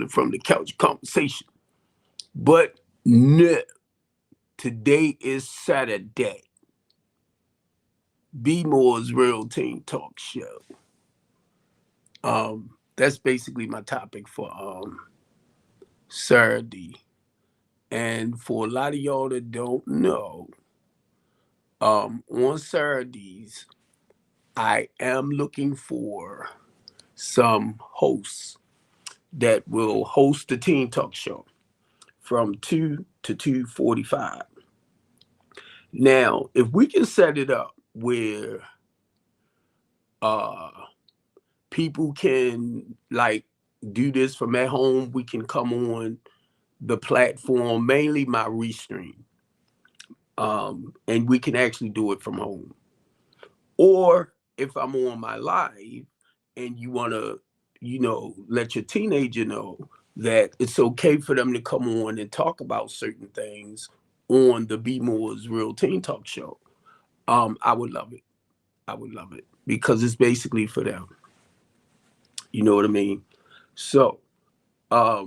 Copeland from the Couch Conversation. But no, today is Saturday. Be More's Real Team Talk Show. That's basically my topic for Saturday. And for a lot of y'all that don't know, on Saturdays, I am looking for some hosts that will host the Team Talk Show from 2 to 2:45. Now, if we can set it up where uh people can like do this from at home, we can come on the platform, mainly my restream, and we can actually do it from home. Or if I'm on my live and you want to, let your teenager know that it's okay for them to come on and talk about certain things on the Be More's Real Teen Talk Show, I would love it. I would love it because it's basically for them. You know what I mean? So, I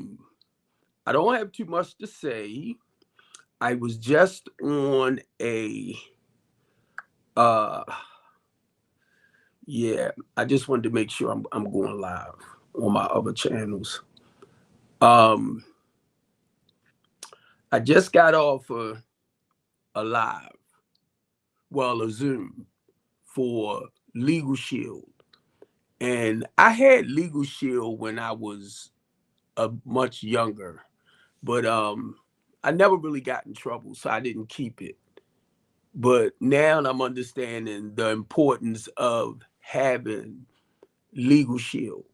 don't have too much to say. I was just on a, yeah, I just wanted to make sure I'm going live on my other channels. I just got off a live, a Zoom for Legal Shield. And I had Legal Shield when I was much younger, but I never really got in trouble, so I didn't keep it. But now I'm understanding the importance of having Legal Shield,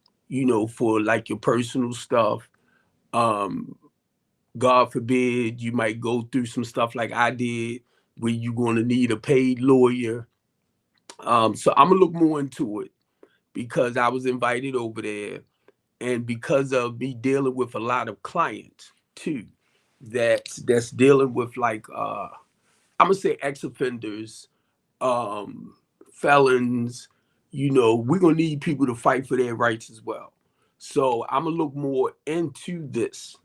for like your personal stuff. God forbid you might go through some stuff like I did where you're going to need a paid lawyer. So I'm going to look more into it because I was invited over there and because of me dealing with a lot of clients too, that's dealing with like, I'm going to say ex-offenders, felons, we're going to need people to fight for their rights as well. So I'm going to look more into this,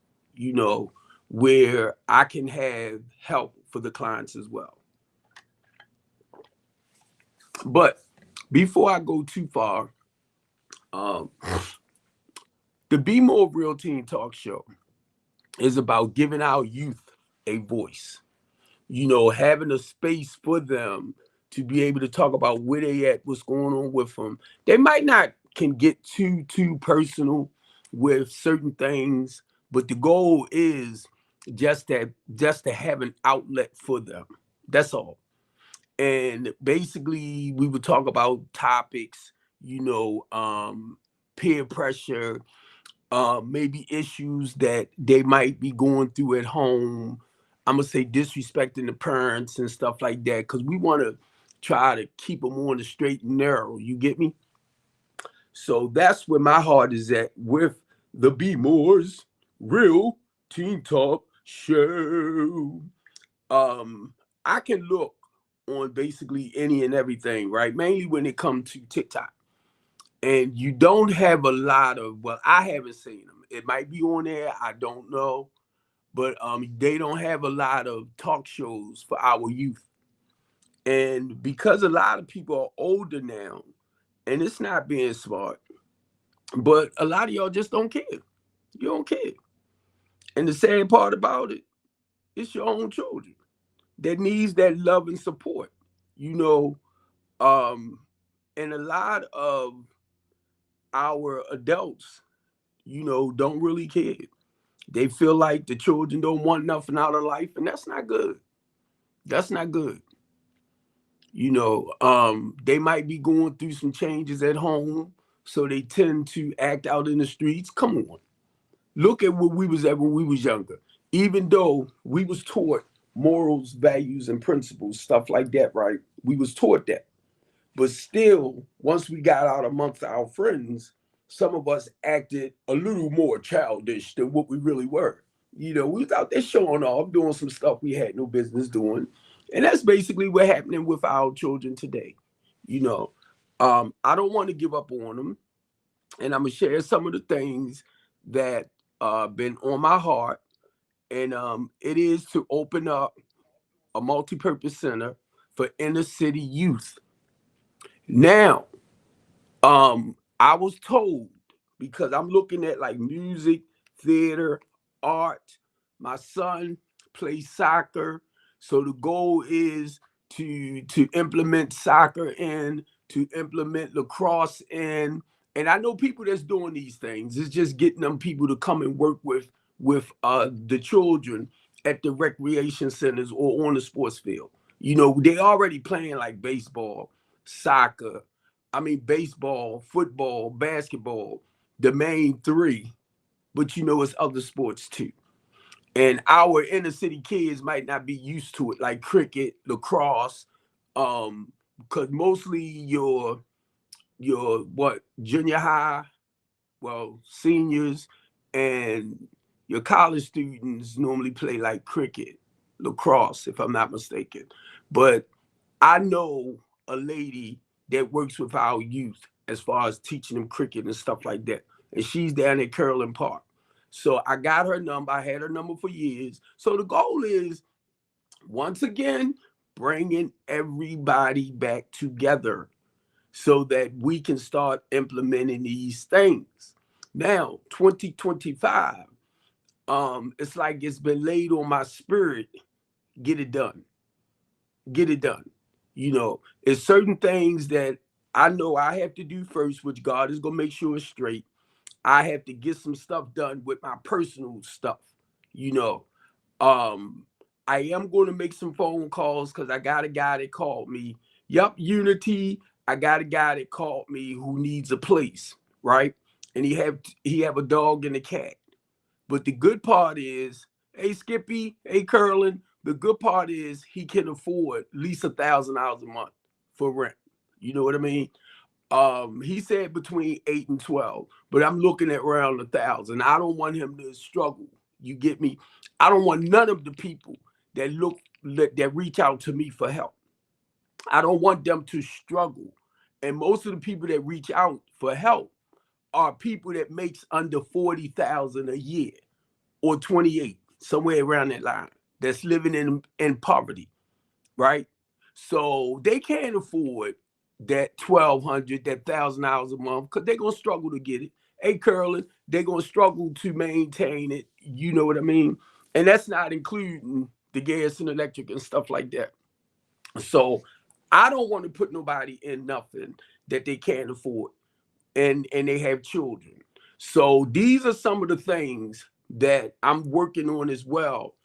where I can have help for the clients as well. But before I go too far, the Be More Real Teen Talk Show is about giving our youth a voice, having a space for them to be able to talk about where they at, what's going on with them. They might not can get too personal with certain things, but the goal is just to have an outlet for them. That's all. And basically we would talk about topics, peer pressure, maybe issues that they might be going through at home. I'm gonna say disrespecting the parents and stuff like that, because we want to try to keep them on the straight and narrow. You get me? So that's where my heart is at with the Be More's Real Teen Talk Show. I can look on basically any and everything, right? Mainly when it comes to TikTok. And you don't have a lot of, I haven't seen them. It might be on there, I don't know. But they don't have a lot of talk shows for our youth. And because a lot of people are older now, and it's not being smart, but a lot of y'all just don't care. You don't care. And the sad part about it, it's your own children that needs that love and support, and a lot of our adults, don't really care. They feel like the children don't want nothing out of life, and that's not good. That's not good. They might be going through some changes at home, so they tend to act out in the streets. Come on. Look at what we was at when we was younger. Even though we was taught morals, values, and principles, stuff like that, right? We was taught that. But still, once we got out amongst our friends, some of us acted a little more childish than what we really were. We was out there showing off, doing some stuff we had no business doing. And that's basically what's happening with our children today. I don't want to give up on them. And I'm going to share some of the things that been on my heart, and it is to open up a multi-purpose center for inner city youth. Now, I was told, because I'm looking at like music, theater, art. My son plays soccer, so the goal is to implement soccer in, to implement lacrosse in. And I know people that's doing these things. It's just getting them people to come and work with the children at the recreation centers or on the sports field. You know, they already playing like baseball, soccer, I mean, baseball, football, basketball, the main three, but you know, it's other sports too. And our inner city kids might not be used to it, like cricket, lacrosse, because mostly your what junior high, well, seniors and your college students normally play like cricket, lacrosse, if I'm not mistaken. But I know a lady that works with our youth as far as teaching them cricket and stuff like that. And she's down at Curlin Park. So I got her number. I had her number for years. So the goal is, once again, bringing everybody back together so that we can start implementing these things. Now, 2025, it's like it's been laid on my spirit. Get it done. Get it done. You know, it's certain things that I know I have to do first, which God is gonna make sure it's straight. I have to get some stuff done with my personal stuff. You know, um, I am going to make some phone calls because I got a guy that called me. Yup, Unity. I got a guy that called me who needs a place, right? And he have a dog and a cat. But the good part is, hey Skippy, hey Curlin. The good part is he can afford at least $1,000 a month for rent. You know what I mean? He said between 8 and 12, but I'm looking at around 1,000. I don't want him to struggle. You get me? I don't want none of the people that that reach out to me for help. I don't want them to struggle. And most of the people that reach out for help are people that makes under 40,000 a year or 28, somewhere around that line, that's living in poverty, right? So they can't afford that 1,200, that $1,000 a month, because they're gonna struggle to get it. Hey, Curlin, they're gonna struggle to maintain it. You know what I mean? And that's not including the gas and electric and stuff like that. So I don't want to put nobody in nothing that they can't afford, and they have children. So these are some of the things that I'm working on as well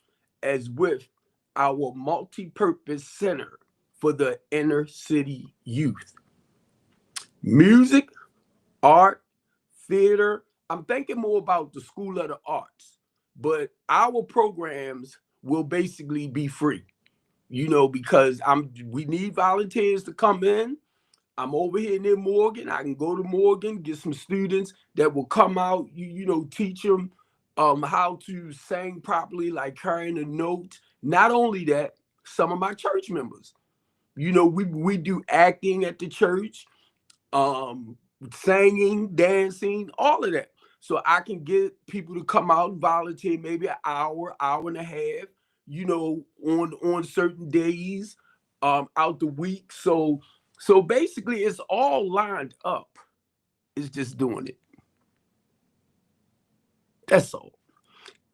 as with our multi-purpose center for the inner city youth. Music, art, theater. I'm thinking more about the School of the Arts, but our programs will basically be free, you know, because we need volunteers to come in. I'm over here near Morgan. I can go to Morgan, get some students that will come out, you know, teach them how to sing properly, like carrying a note. Not only that, some of my church members, you know, we do acting at the church, um, singing, dancing, all of that. So I can get people to come out and volunteer maybe an hour, hour and a half, you know, on certain days, out the week. So basically it's all lined up. It's just doing it. That's all.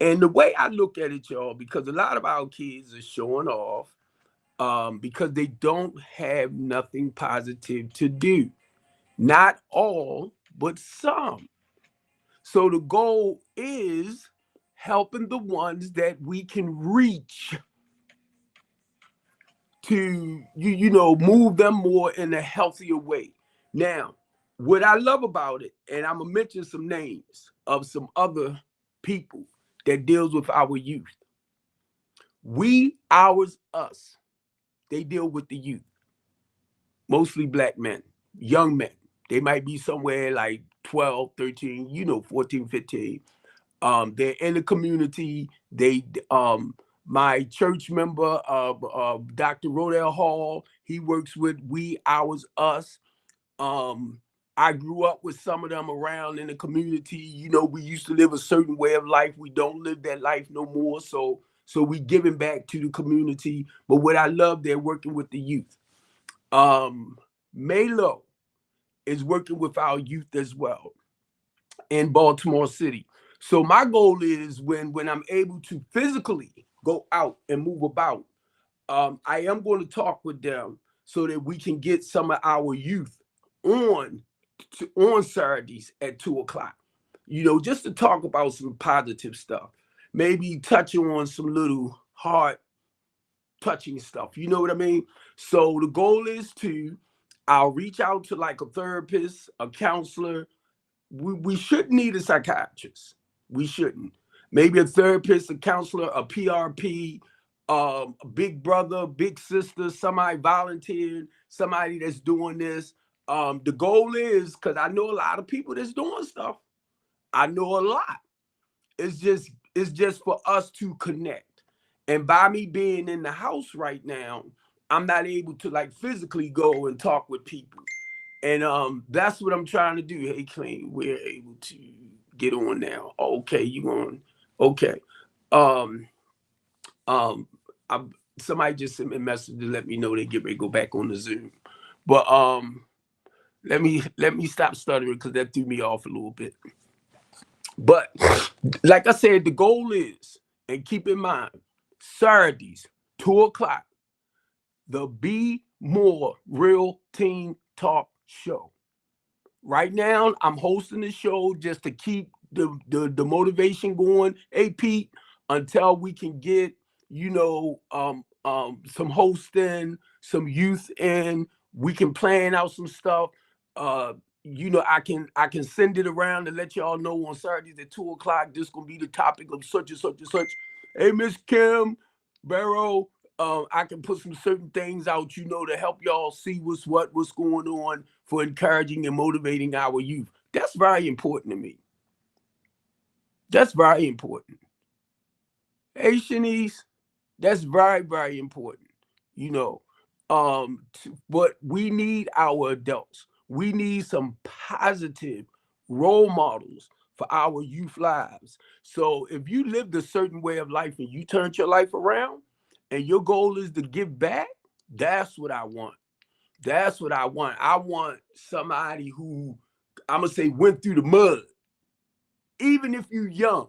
And the way I look at it, y'all, because a lot of our kids are showing off, because they don't have nothing positive to do. Not all, but some. So the goal is helping the ones that we can reach to you know move them more in a healthier way. Now, what I love about it, and I'm gonna mention some names of some other people that deals with our youth. We, ours, us. They deal with the youth, mostly black men, young men. They might be somewhere like 12, 13, you know, 14, 15. They're in the community. They my church member, Dr. Rodell Hall, he works with We, Ours, Us. I grew up with some of them around in the community. You know, we used to live a certain way of life. We don't live that life no more. So we giving back to the community. But what I love, they're working with the youth. Malo is working with our youth as well in Baltimore City. So my goal is when I'm able to physically go out and move about, I am going to talk with them so that we can get some of our youth on on Saturdays at 2 o'clock. You know, just to talk about some positive stuff. Maybe touch on some little heart touching stuff. You know what I mean? So the goal is to I'll reach out to like a therapist, a counselor. We shouldn't need a psychiatrist. We shouldn't. Maybe a therapist, a counselor, a PRP, a big brother, big sister, somebody volunteered, somebody that's doing this. The goal is, because I know a lot of people that's doing stuff. I know a lot. It's just for us to connect. And by me being in the house right now, I'm not able to like physically go and talk with people. And that's what I'm trying to do. Hey, Clean, we're able to get on now. Okay, you on? Okay. Um, um, I, somebody just sent me a message to let me know they get ready to go back on the Zoom. But let me stop stuttering because that threw me off a little bit. But like I said, the goal is, and keep in mind, Saturdays, 2 o'clock, the Be More Real Teen Talk Show. Right now, I'm hosting the show just to keep the motivation going. Hey, Pete, until we can get, some hosting, some youth in, we can plan out some stuff. Uh, I can send it around and let y'all know on Saturdays at 2 o'clock. This gonna be the topic of such and such and such. Hey, Miss Kim Barrow, I can put some certain things out, to help y'all see what's going on for encouraging and motivating our youth. That's very important to me. That's very important. Hey, Shanice, that's very, very important. You know, but we need our adults. We need some positive role models for our youth lives. So if you lived a certain way of life and you turned your life around and your goal is to give back, that's what I want. That's what I want. I want somebody who, I'm going to say, went through the mud. Even if you're young.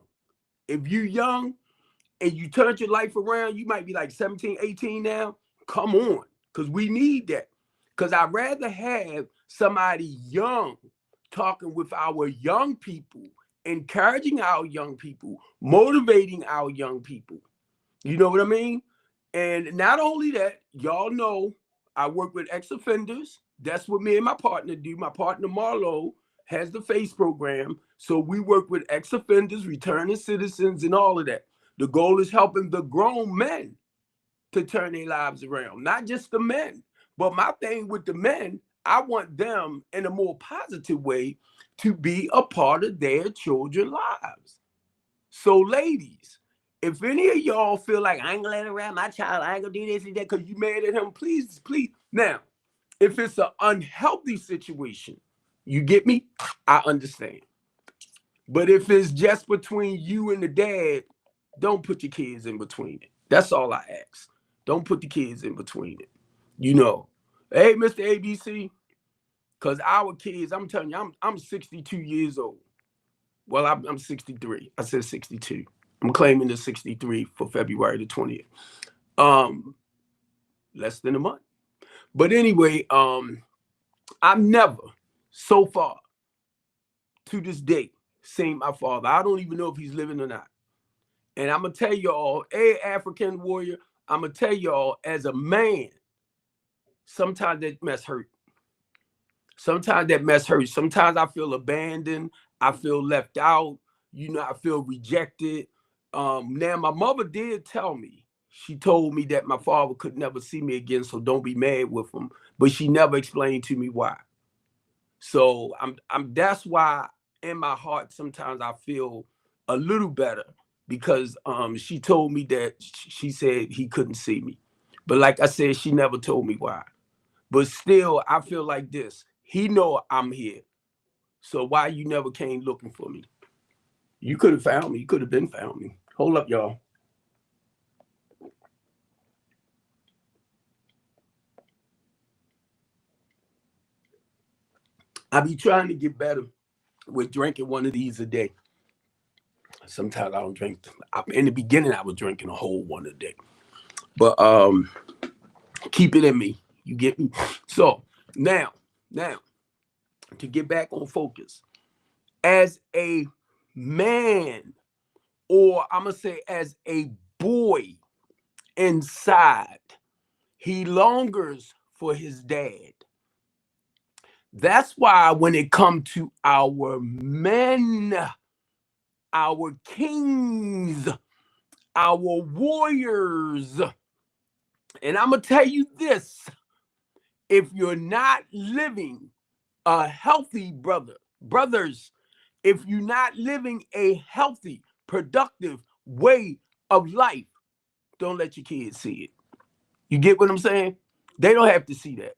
If you're young and you turned your life around, you might be like 17, 18 now. Come on, because we need that. Because I'd rather have somebody young talking with our young people, encouraging our young people, motivating our young people. You know what I mean? And not only that, y'all know I work with ex-offenders. That's what me and my partner do. My partner Marlo has the FACE program. So we work with ex-offenders, returning citizens, and all of that. The goal is helping the grown men to turn their lives around, not just the men. But my thing with the men, I want them in a more positive way to be a part of their children's lives. So, ladies, if any of y'all feel like I ain't gonna let it around my child, I ain't gonna do this and that because you mad at him, please, please. Now, if it's an unhealthy situation, you get me? I understand. But if it's just between you and the dad, don't put your kids in between it. That's all I ask. Don't put the kids in between it. You know, hey, Mr. ABC, because our kids, I'm telling you, I'm 62 years old. Well, I'm 63. I said 62. I'm claiming the 63 for February the 20th. Um, less than a month. But anyway, I've never so far to this day seen my father. I don't even know if he's living or not. And I'm gonna tell y'all, hey, African warrior, I'm gonna tell y'all, as a man, sometimes that mess hurt. Sometimes that mess hurts. Sometimes I feel abandoned. I feel left out. I feel rejected. Now, my mother did tell me, she told me that my father could never see me again, so don't be mad with him. But she never explained to me why. So that's why in my heart, sometimes I feel a little better because she told me that she said he couldn't see me. But like I said, she never told me why. But still, I feel like this. He know I'm here. So why you never came looking for me? You could have found me. You could have been found me. Hold up, y'all. I be trying to get better with drinking one of these a day. Sometimes I don't drink. In the beginning, I was drinking a whole one a day. But keep it in me. You get me? So now to get back on focus. As a man, or I'm gonna say as a boy inside, he longers for his dad. That's why when it comes to our men, our kings, our warriors, and I'm gonna tell you this: if you're not living a healthy brothers, if you're not living a healthy, productive way of life, don't let your kids see it. You get what I'm saying? They don't have to see that.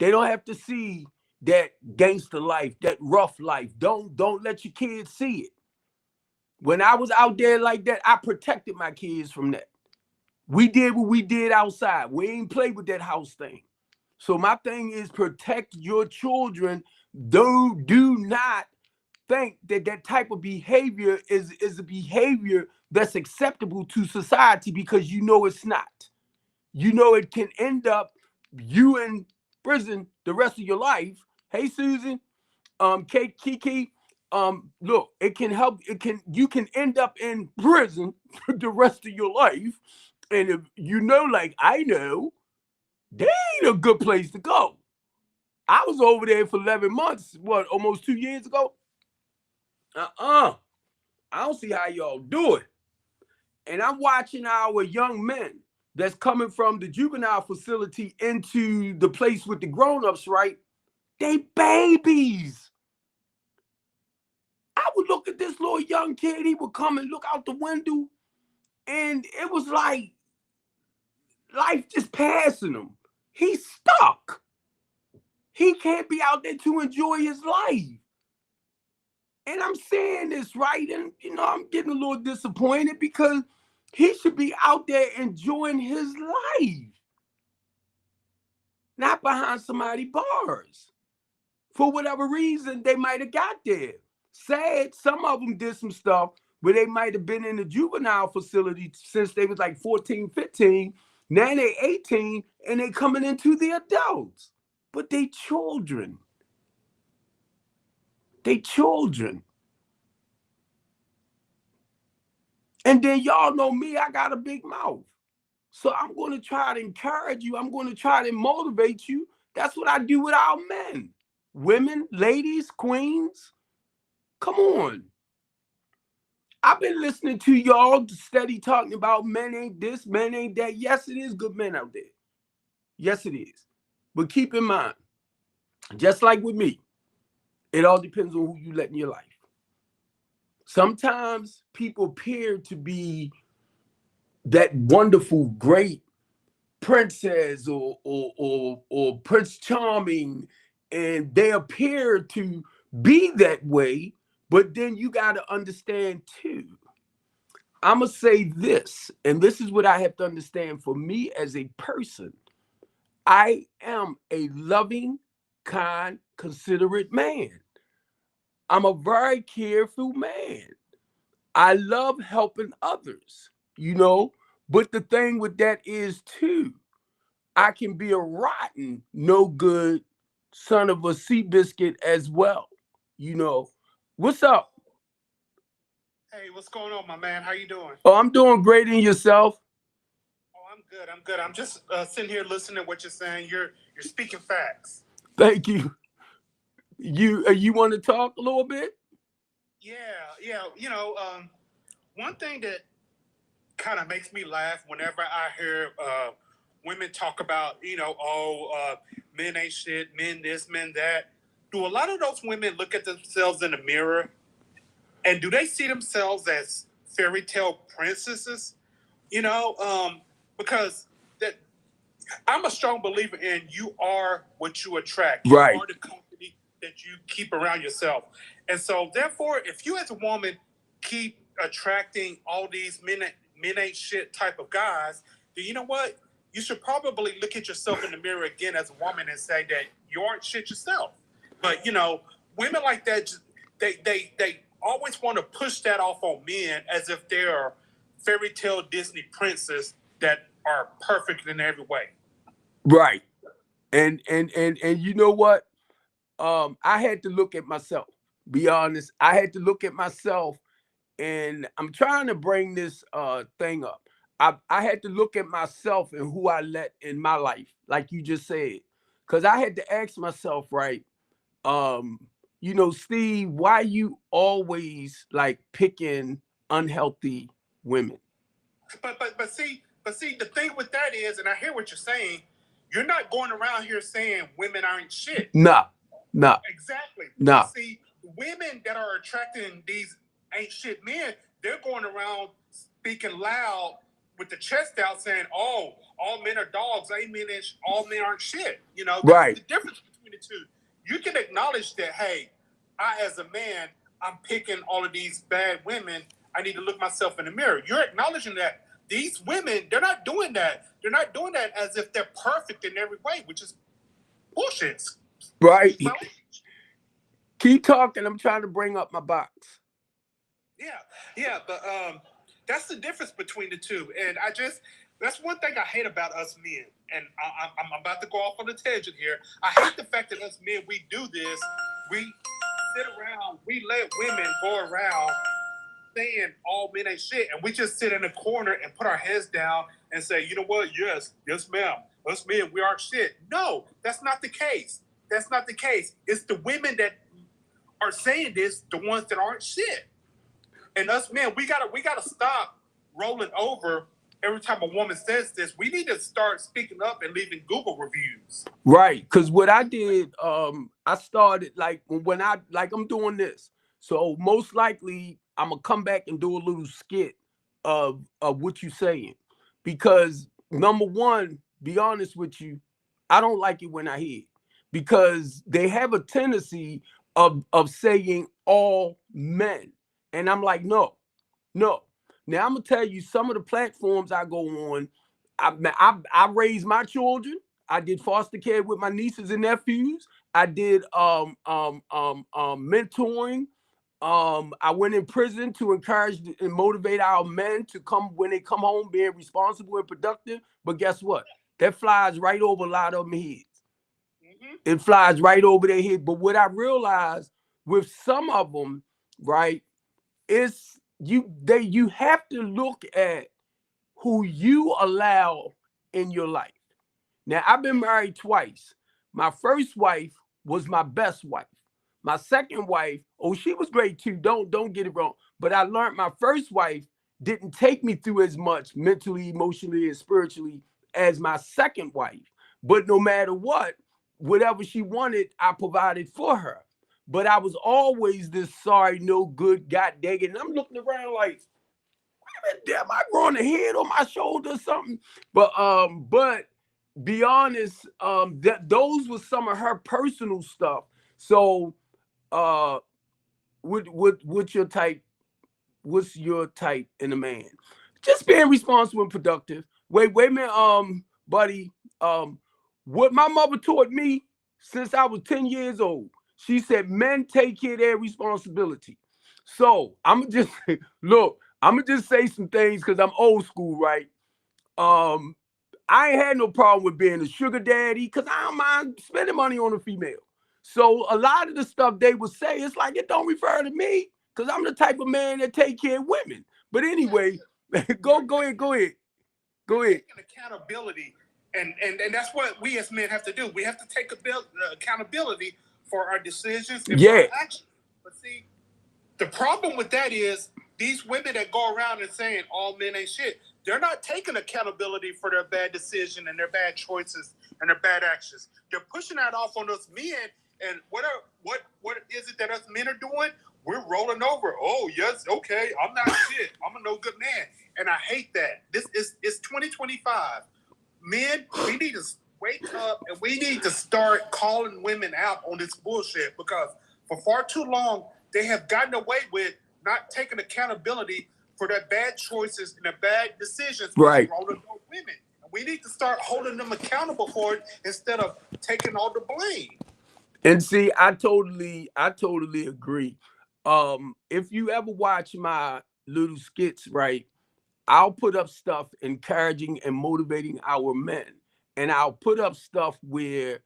They don't have to see that gangster life, that rough life. Don't let your kids see it. When I was out there like that, I protected my kids from that. We did what we did outside. We ain't played with that house thing. So my thing is protect your children. Do not think that that type of behavior is a behavior that's acceptable to society, because you know it's not. You know it can end up you in prison the rest of your life. Hey Susan, Kiki, look, it can help. You can end up in prison for the rest of your life, and if you know, like I know, they ain't a good place to go. I was over there for 11 months, what, almost 2 years ago. I don't see how y'all do it. And I'm watching our young men that's coming from the juvenile facility into the place with the grown-ups, right? They babies. I would look at this little young kid, he would come and look out the window, and it was like life just passing him. He's stuck. He can't be out there to enjoy his life. And I'm saying this, right? And, I'm getting a little disappointed because he should be out there enjoying his life, not behind somebody's bars. For whatever reason, they might have got there. Sad, some of them did some stuff where they might have been in the juvenile facility since they was like 14, 15. Now they 18 and they coming into the adults. But they children. They children. And then y'all know me, I got a big mouth. So I'm going to try to encourage you. I'm going to try to motivate you. That's what I do with our men. Women, ladies, queens, come on. I've been listening to y'all steady talking about men ain't this, men ain't that. Yes, it is good men out there. Yes, it is. But keep in mind, just like with me, it all depends on who you let in your life. Sometimes people appear to be that wonderful, great princess or Prince Charming, and they appear to be that way, but then you got to understand too. I'm going to say this, and this is what I have to understand for me as a person. I am a loving, kind, considerate man. I'm a very careful man. I love helping others, but the thing with that is too, I can be a rotten, no good son of a sea biscuit as well. What's up? Hey, what's going on, my man? How you doing? Oh, I'm doing great. In yourself? Oh, I'm good. I'm good. I'm just sitting here listening to what you're saying. You're speaking facts. Thank you. You want to talk a little bit? Yeah, yeah. One thing that kind of makes me laugh whenever I hear women talk about, men ain't shit, men this, men that. Do a lot of those women look at themselves in the mirror, and do they see themselves as fairy tale princesses? Because that I'm a strong believer in you are what you attract. You Right. are the company that you keep around yourself. And so, therefore, if you as a woman keep attracting all these men ain't shit type of guys, then you know what? You should probably look at yourself in the mirror again as a woman and say that you aren't shit yourself. But women like that, they always want to push that off on men as if they are fairy tale Disney princess that are perfect in every way. Right. And you know what? I had to look at myself. Be honest. I had to look at myself, and I'm trying to bring this thing up. I had to look at myself and who I let in my life, like you just said. Cause I had to ask myself, right? Um, Steve, why you always like picking unhealthy women? But see, the thing with that is, and I hear what you're saying. You're not going around here saying women aren't shit. Nah, nah, Exactly. But nah. see, women that are attracting these ain't shit men, they're going around speaking loud with the chest out saying, "Oh, all men are dogs. All men aren't shit." That's Right, the difference between the two. You can acknowledge that, hey, I as a man, I'm picking all of these bad women. I need to look myself in the mirror. You're acknowledging that these women, they're not doing that. They're not doing that as if they're perfect in every way, which is bullshit. right. Well, Keep talking. I'm trying to bring up my box. yeah, but that's the difference between the two, and that's one thing I hate about us men, and I'm about to go off on a tangent here. I hate the fact that us men, we do this, we sit around, we let women go around saying all men ain't shit, and we just sit in a corner and put our heads down and say, you know what, yes ma'am, us men, we aren't shit. No, that's not the case. That's not the case. It's the women that are saying this, the ones that aren't shit. And us men, we gotta stop rolling over every time a woman says this. We need to start speaking up and leaving Google reviews. Right. Because what I did, I started like when I like I'm doing this. So most likely I'm gonna come back and do a little skit of what you saying. Because number one, be honest with you, I don't like it when I hear it. Because they have a tendency of saying all men. And I'm like, no, no. Now I'm gonna tell you some of the platforms I go on. I raised my children. I did foster care with my nieces and nephews. I did mentoring. I went in prison to encourage and motivate our men to come when they come home being responsible and productive. But guess what? That flies right over a lot of them heads. Mm-hmm. It flies right over their head. But what I realized with some of them, right, is you have to look at who you allow in your life. Now, I've been married twice. My first wife was my best wife. My second wife, oh, she was great too. Don't get it wrong. But I learned my first wife didn't take me through as much mentally, emotionally, and spiritually as my second wife. But no matter what, whatever she wanted, I provided for her. But I was always this sorry, no good, god dang it. And I'm looking around like, damn, I growing a head on my shoulder or something. But be honest, that those were some of her personal stuff. So uh what your type, what's your type in a man? Just being responsible and productive. Wait a minute, buddy. Um, what my mother taught me since I was 10 years old, she said men take care of their responsibility. So I'm just look, I'm gonna just say some things because I'm old school, right? Um, I ain't had no problem with being a sugar daddy because I don't mind spending money on a female. So a lot of the stuff they would say, it's like it don't refer to me because I'm the type of man that take care of women. But anyway, go ahead. Taking accountability, and that's what we as men have to do. We have to take accountability for our decisions and for our Yeah, actions. But see, the problem with that is these women that go around and saying all men ain't shit, they're not taking accountability for their bad decision and their bad choices and their bad actions. They're pushing that off on us men. And what is it that us men are doing? We're rolling over. Oh yes, okay, I'm not shit. I'm a no good man, and I hate that. This is it's 2025. Men, we need to wake up and we need to start calling women out on this bullshit because for far too long they have gotten away with not taking accountability for their bad choices and their bad decisions with Right. grown adult women. And we need to start holding them accountable for it instead of taking all the blame. And see, I totally agree. If you ever watch my little skits, right, I'll put up stuff encouraging and motivating our men. And I'll put up stuff where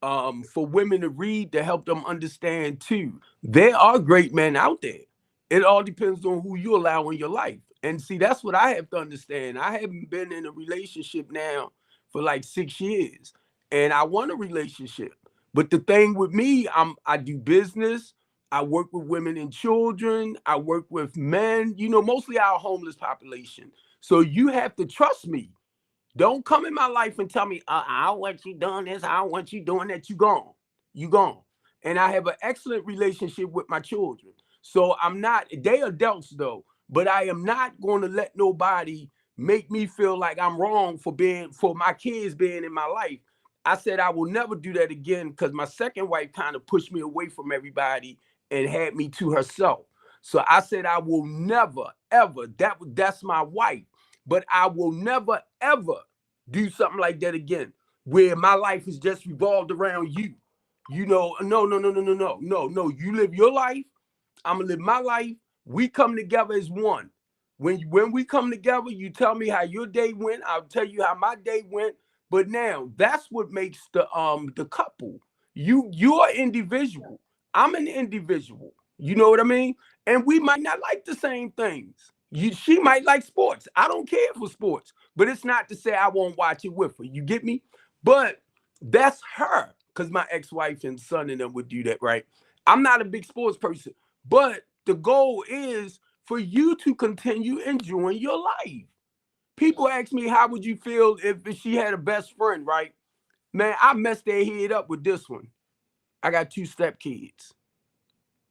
for women to read to help them understand too. There are great men out there. It all depends on who you allow in your life. And see, that's what I have to understand. I haven't been in a relationship now for like 6 years, and I want a relationship. But the thing with me, I do business. I work with women and children. I work with men. Mostly our homeless population. So you have to trust me. Don't come in my life and tell me, I don't want you doing this, I don't want you doing that. You gone. You gone. And I have an excellent relationship with my children. So I'm not, they adults though, but I am not going to let nobody make me feel like I'm wrong for my kids being in my life. I said I will never do that again because my second wife kind of pushed me away from everybody and had me to herself. So I said I will never, ever, that's my wife. But I will never, ever do something like that again, where my life is just revolved around you. No, no, no, no, no, no, no, no. You live your life. I'm gonna live my life. We come together as one. When we come together, you tell me how your day went. I'll tell you how my day went. But now that's what makes the couple. You're individual. I'm an individual. You know what I mean? And we might not like the same things. She might like sports. I don't care for sports, but it's not to say I won't watch it with her. You get me? But that's her, because my ex-wife and son and them would do that, right? I'm not a big sports person, but the goal is for you to continue enjoying your life. People ask me, how would you feel if she had a best friend, right? Man, I messed their head up with this one. I got two stepkids.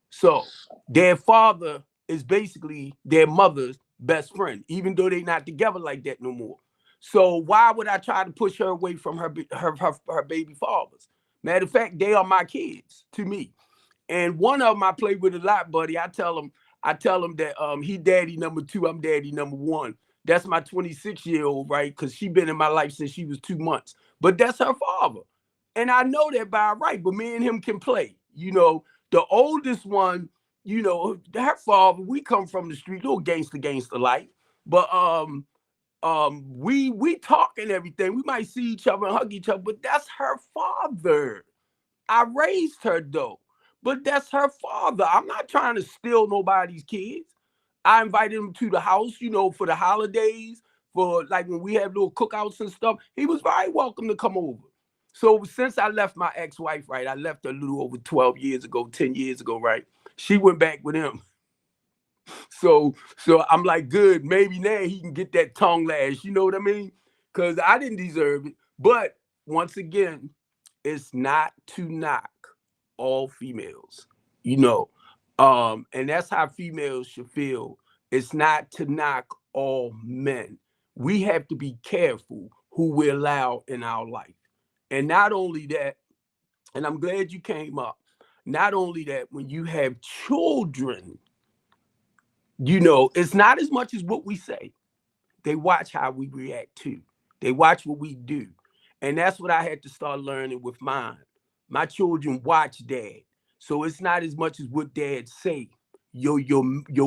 So their father is basically their mother's best friend, even though they're not together like that no more. So why would I try to push her away from her baby fathers? Matter of fact, they are my kids to me. And one of them I play with a lot, buddy. I tell him that he daddy number two, I'm daddy number one. That's my 26-year-old, right? Because she been in my life since she was 2 months. But that's her father. And I know that by right, but me and him can play. The oldest one, her father, we come from the street, little gangster life. But we talk and everything. We might see each other and hug each other, but that's her father. I raised her though, but that's her father. I'm not trying to steal nobody's kids. I invited him to the house, for the holidays, for like when we have little cookouts and stuff. He was very welcome to come over. So since I left my ex-wife, right, I left her a little over 12 years ago, 10 years ago, right? She went back with him. So I'm like, good, maybe now he can get that tongue lash, you know what I mean? Because I didn't deserve it. But once again, it's not to knock all females, you know. And that's how females should feel. It's not to knock all men. We have to be careful who we allow in our life. And not only that, and I'm glad you came up, not only that, when you have children, it's not as much as what we say. They watch how we react too. They watch what we do. And that's what I had to start learning with mine. My children watch dad. So it's not as much as what dad say. Your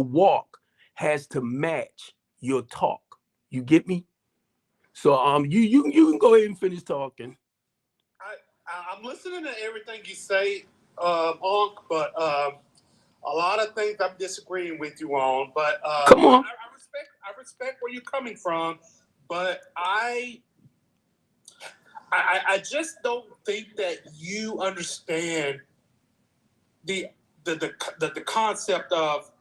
walk has to match your talk. You get me? So you can go ahead and finish talking. I'm listening to everything you say, Unc, but a lot of things I'm disagreeing with you on. But Come on. I respect where you're coming from, but I just don't think that you understand the the concept of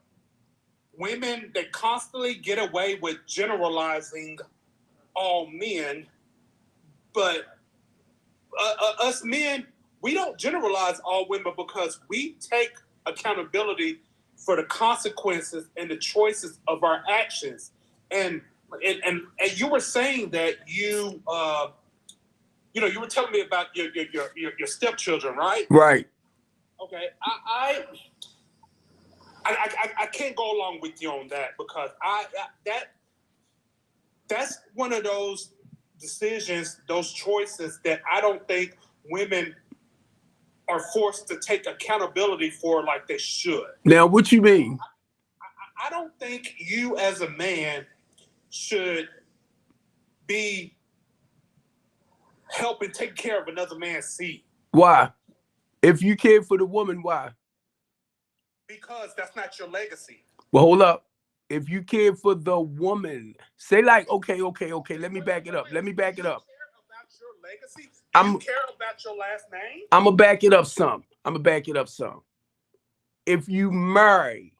women that constantly get away with generalizing all men, but us men, we don't generalize all women because we take accountability for the consequences and the choices of our actions. And you were saying that you were telling me about your stepchildren, right? Right. Okay, I can't go along with you on that because that's one of those decisions, those choices that I don't think women are forced to take accountability for like they should. Now, what you mean? I don't think you as a man should be helping take care of another man's seed. Why? If you care for the woman, why? Because that's not your legacy. Well, hold up. If you care for the woman, say like, okay. Let me back it up. Let me back it up. About your legacy? Do you I'm care about your last name? I'm gonna back it up some. I'm gonna back it up some. If you marry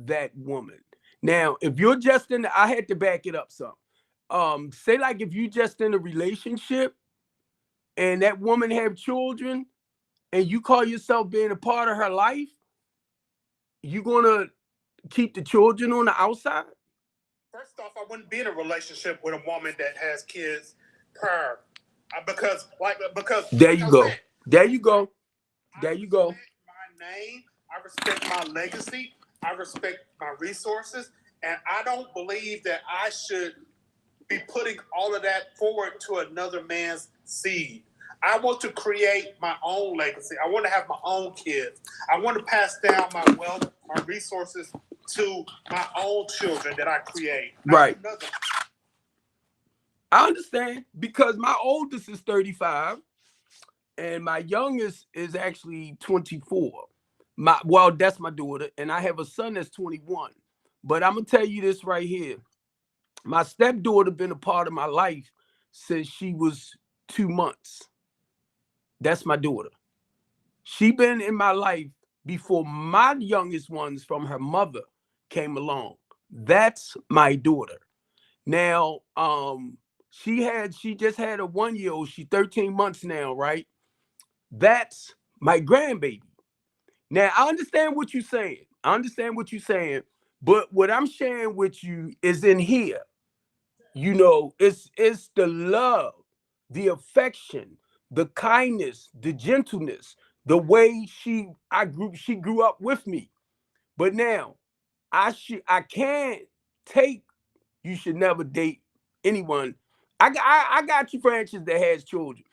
that woman, now if you're just in, I had to back it up some. Say like if you just in a relationship and that woman have children and you call yourself being a part of her life, you gonna keep the children on the outside? First off, I wouldn't be in a relationship with a woman that has kids prior, because There like you I go. said, There you go. I There you go. respect my name, I respect my legacy, I respect my resources, and I don't believe that I should be putting all of that forward to another man's seed. I want to create my own legacy. I want to have my own kids. I want to pass down my wealth, my resources to my own children that I create. Right. Another. I understand because my oldest is 35 and my youngest is actually 24. That's my daughter, and I have a son that's 21. But I'm gonna tell you this right here. My stepdaughter been a part of my life since she was 2 months. That's my daughter. She been in my life before my youngest ones from her mother came along. That's my daughter. Now, she just had a 1 year old. She's 13 months now, right? That's my grandbaby. Now, I understand what you're saying. I understand what you're saying, but what I'm sharing with you is in here. It's the love, the affection, the kindness, the gentleness, the way she grew up with me. But now I can't take you should never date anyone. I got you, Francis, that has children.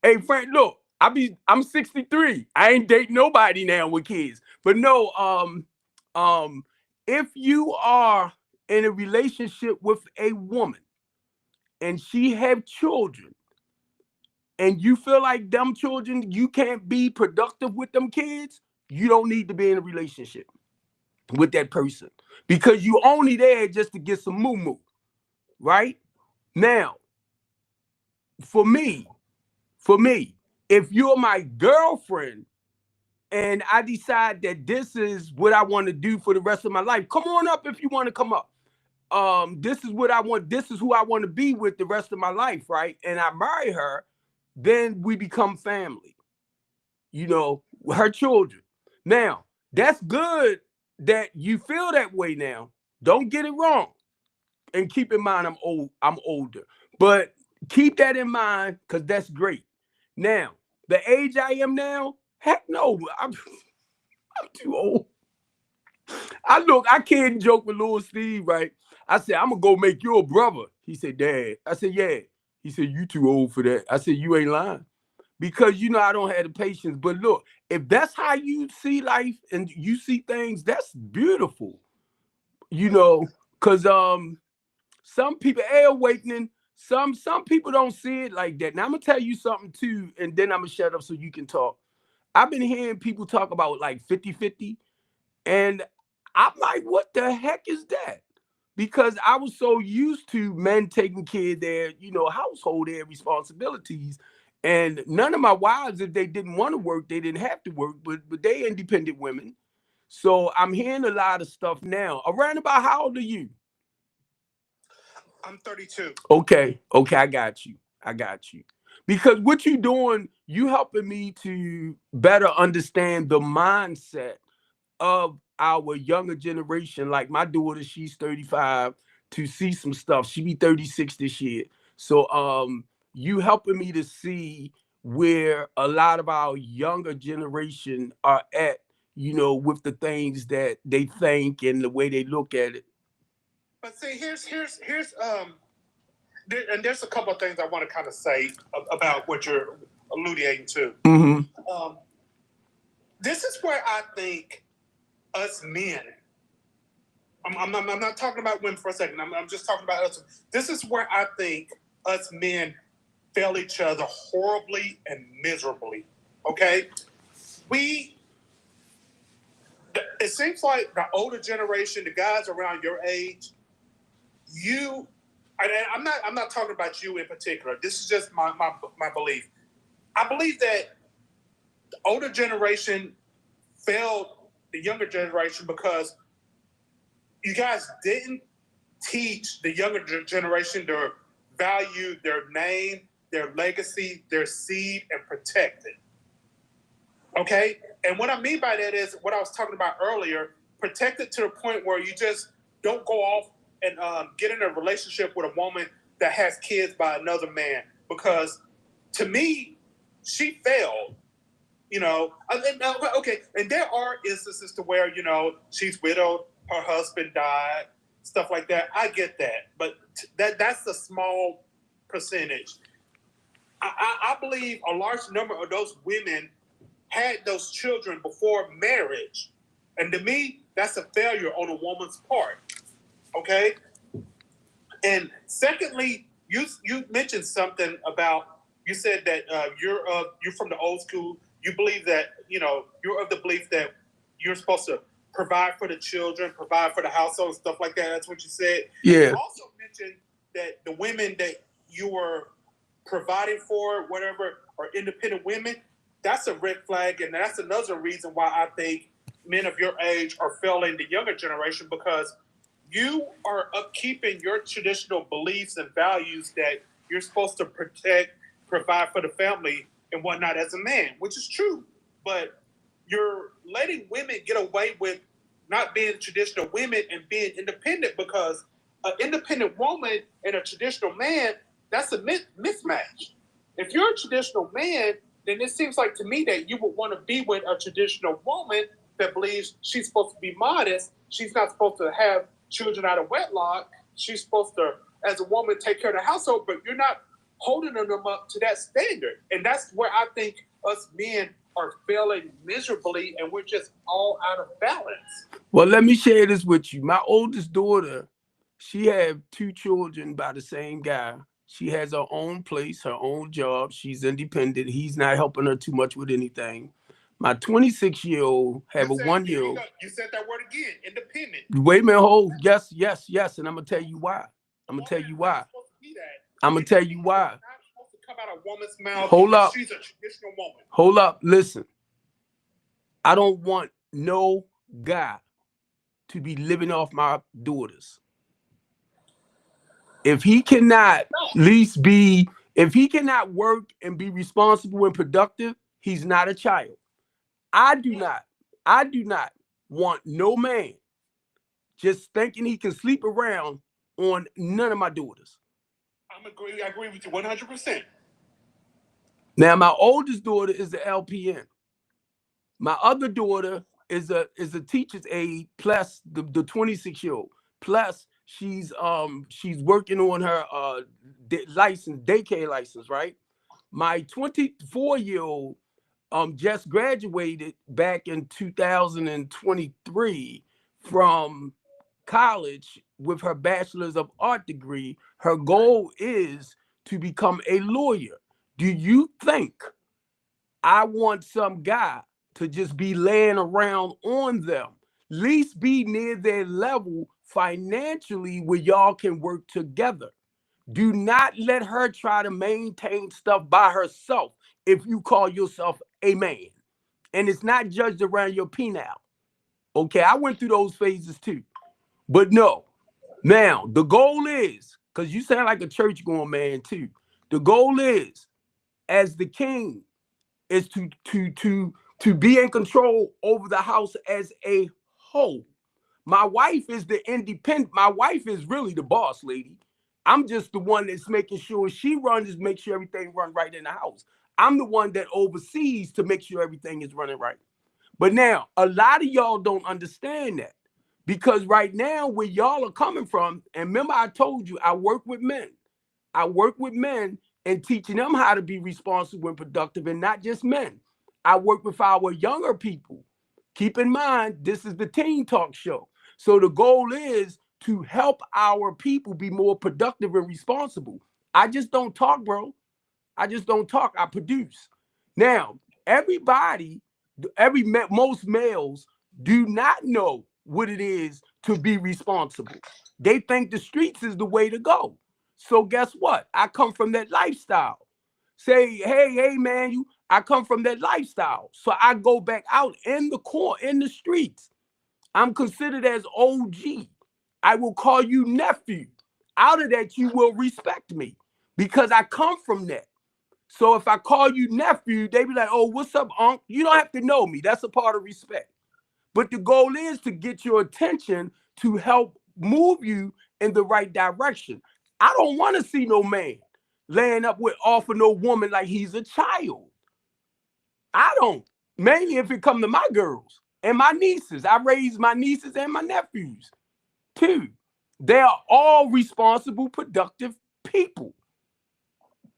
Hey, Frank, look, I'm 63. I ain't dating nobody now with kids. But no, um, if you are in a relationship with a woman and she have children and you feel like them children, you can't be productive with them kids, you don't need to be in a relationship with that person because you only there just to get some moo moo, right? Now, for me, for me, if you're my girlfriend and I decide that this is what I want to do for the rest of my life, come on up if you want to come up. This is what I want, this is who I want to be with the rest of my life, right? And I marry her, then we become family, her children. Now, that's good that you feel that way now. Don't get it wrong. And keep in mind I'm older. But keep that in mind because that's great. Now, the age I am now, heck no, I'm too old. I can't joke with little Steve, right? I said, I'm gonna go make you a brother. He said, Dad. I said, yeah. He said, you too old for that. I said, you ain't lying. Because I don't have the patience. But look, if that's how you see life and you see things, that's beautiful. Because some people are awakening. Some people don't see it like that. Now I'm gonna tell you something too, and then I'm gonna shut up so you can talk. I've been hearing people talk about like 50-50, and I'm like, what the heck is that? Because I was so used to men taking care of their, household, their responsibilities. And none of my wives, if they didn't want to work, they didn't have to work, but they independent women. So I'm hearing a lot of stuff now. Around about how old are you? I'm 32. Okay, I got you. I got you. Because what you doing, you helping me to better understand the mindset of our younger generation. Like my daughter, she's 35 to see some stuff. She be 36 this year. So you helping me to see where a lot of our younger generation are at, with the things that they think and the way they look at it. But see, and there's a couple of things I want to kind of say about what you're alluding to. Mm-hmm. This is where I think us men. I'm not talking about women for a second. I'm just talking about us. This is where I think us men fail each other horribly and miserably. Okay, it seems like the older generation, the guys around your age, I'm not talking about you in particular. This is just my belief. I believe that the older generation failed the younger generation because you guys didn't teach the younger generation to value their name, their legacy, their seed, and protect it. Okay? And what I mean by that is what I was talking about earlier, protect it to the point where you just don't go off and get in a relationship with a woman that has kids by another man. Because to me, she failed. Okay, and there are instances to where, she's widowed, her husband died, stuff like that. I get that. But that's a small percentage. I believe a large number of those women had those children before marriage. And to me, that's a failure on a woman's part. Okay? And secondly, you mentioned something about, you said that you're from the old school. You believe that, you're of the belief that you're supposed to provide for the children, provide for the household, and stuff like that. That's what you said. Yeah. And you also mentioned that the women that you were providing for, whatever, are independent women. That's a red flag, and that's another reason why I think men of your age are failing the younger generation, because you are upkeeping your traditional beliefs and values that you're supposed to protect, provide for the family and whatnot as a man, which is true. But you're letting women get away with not being traditional women and being independent, because an independent woman and a traditional man, that's a mismatch. If you're a traditional man, then it seems like to me that you would want to be with a traditional woman that believes she's supposed to be modest. She's not supposed to have children out of wedlock. She's supposed to, as a woman, take care of the household, but you're not holding them up to that standard. And that's where I think us men are failing miserably, and we're just all out of balance. Well, let me share this with you. My oldest daughter, she had 2 children by the same guy. She has her own place, her own job. She's independent. He's not helping her too much with anything. My 26-year-old have a 1-year-old. You said that word again, independent. Wait a minute, hold. Yes, yes, yes. And I'm gonna tell you why. I'm gonna tell you why. I'm gonna tell you why. Not supposed to come out of a woman's mouth. Hold up. She's a traditional woman. Hold up. Listen. I don't want no guy to be living off my daughters. If he cannot at least be, if he cannot work and be responsible and productive, he's not a child. I do not want no man just thinking he can sleep around on none of my daughters. I agree with you 100%. Now, my oldest daughter is the LPN. My other daughter is a teacher's aide, plus the 26-year-old. Plus she's working on her daycare license, right? My 24-year-old just graduated back in 2023 from college with her bachelor's of art degree. Her goal is to become a lawyer. Do you think I want some guy to just be laying around on them? At least be near their level financially where y'all can work together. Do not let her try to maintain stuff by herself if you call yourself a man. And it's not judged around your penile. Okay, I went through those phases too. But no. Now, the goal is, because you sound like a church-going man too. The goal is, as the king, is to be in control over the house as a whole. My wife is the independent. My wife is really the boss lady. I'm just the one that's making sure she runs, just make sure everything run right in the house. I'm the one that oversees to make sure everything is running right. But now, a lot of y'all don't understand that because right now, where y'all are coming from, and remember, I told you I work with men. I work with men and teaching them how to be responsible and productive, and not just men. I work with our younger people. Keep in mind, this is the Teen Talk Show. So the goal is to help our people be more productive and responsible. I just don't talk, bro. I just don't talk. I produce. Now, everybody, most males do not know what it is to be responsible. They think the streets is the way to go. So guess what? I come from that lifestyle. Say, hey, man, I come from that lifestyle. So I go back out in the core, in the streets. I'm considered as OG. I will call you nephew. Out of that, you will respect me because I come from that. So if I call you nephew, they be like, oh, what's up, unc? You don't have to know me. That's a part of respect. But the goal is to get your attention to help move you in the right direction. I don't want to see no man laying up with off of no woman like he's a child. I don't. Mainly if it come to my girls and my nieces. I raise my nieces and my nephews too. They are all responsible, productive people.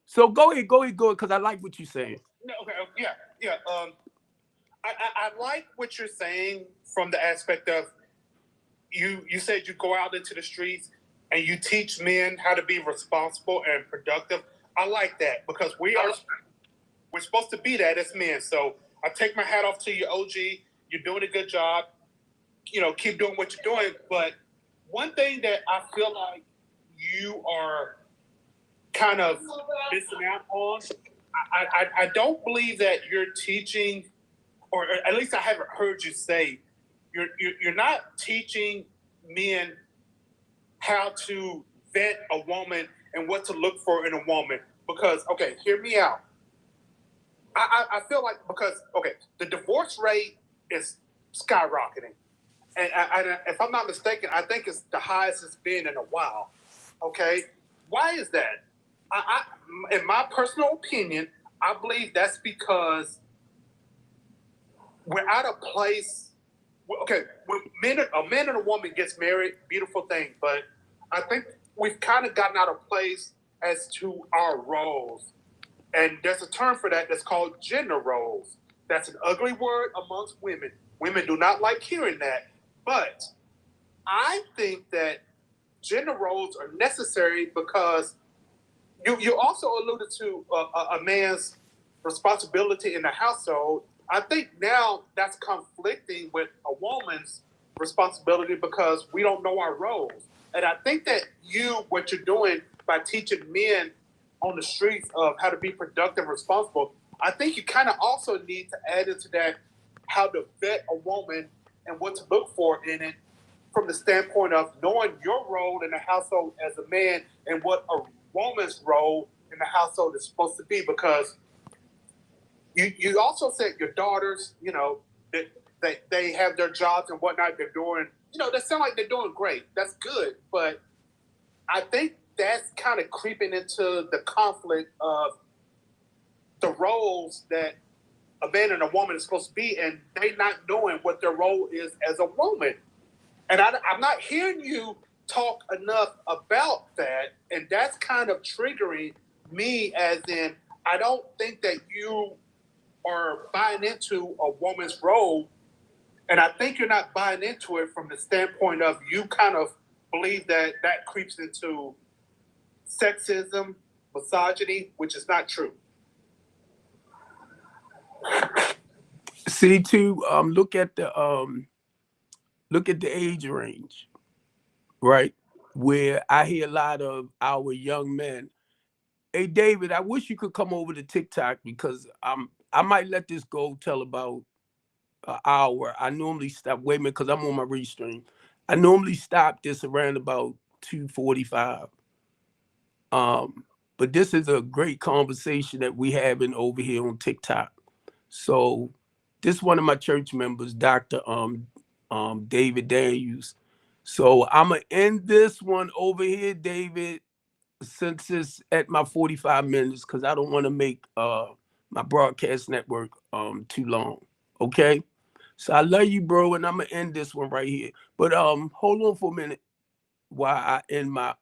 So go ahead, because I like what you're saying. No, okay, yeah, yeah. I like what you're saying from the aspect of you said you go out into the streets and you teach men how to be responsible and productive. I like that because we're supposed to be that as men. So I take my hat off to you, OG. You're doing a good job. Keep doing what you're doing. But one thing that I feel like you are kind of missing out on, I don't believe that you're teaching, or at least I haven't heard you say, you're not teaching men how to vet a woman and what to look for in a woman. Because, okay, hear me out. I feel like because, okay, the divorce rate is skyrocketing. And if I'm not mistaken, I think it's the highest it's been in a while. Okay? Why is that? In my personal opinion, I believe that's because we're at a place. Okay, when a man and a woman gets married, beautiful thing. But I think we've kind of gotten out of place as to our roles. And there's a term for that that's called gender roles. That's an ugly word amongst women. Women do not like hearing that. But I think that gender roles are necessary because you also alluded to a man's responsibility in the household. I think now that's conflicting with a woman's responsibility because we don't know our roles. And I think that what you're doing by teaching men on the streets of how to be productive and responsible, I think you kind of also need to add into that how to vet a woman and what to look for in it from the standpoint of knowing your role in the household as a man and what a woman's role in the household is supposed to be. Because you also said your daughters, that they have their jobs and whatnot, they're doing, they sound like they're doing great. That's good. But I think that's kind of creeping into the conflict of the roles that a man and a woman is supposed to be, and they not knowing what their role is as a woman. And I'm not hearing you talk enough about that, and that's kind of triggering me, as in, I don't think that you are buying into a woman's role, and I think you're not buying into it from the standpoint of you kind of believe that creeps into sexism, misogyny, which is not true. See, too, look at the age range, right? Where I hear a lot of our young men. Hey, David, I wish you could come over to TikTok because I might let this go till about an hour. I normally stop. Wait a minute, because I'm on my restream. I normally stop this around about 2:45. But this is a great conversation that we having over here on TikTok. So this one of my church members, Dr. David Daniels. So I'm gonna end this one over here, David. since it's at my 45 minutes, because I don't want to make my broadcast network too long. Okay. So I love you, bro, and I'm gonna end this one right here. But hold on for a minute while I end my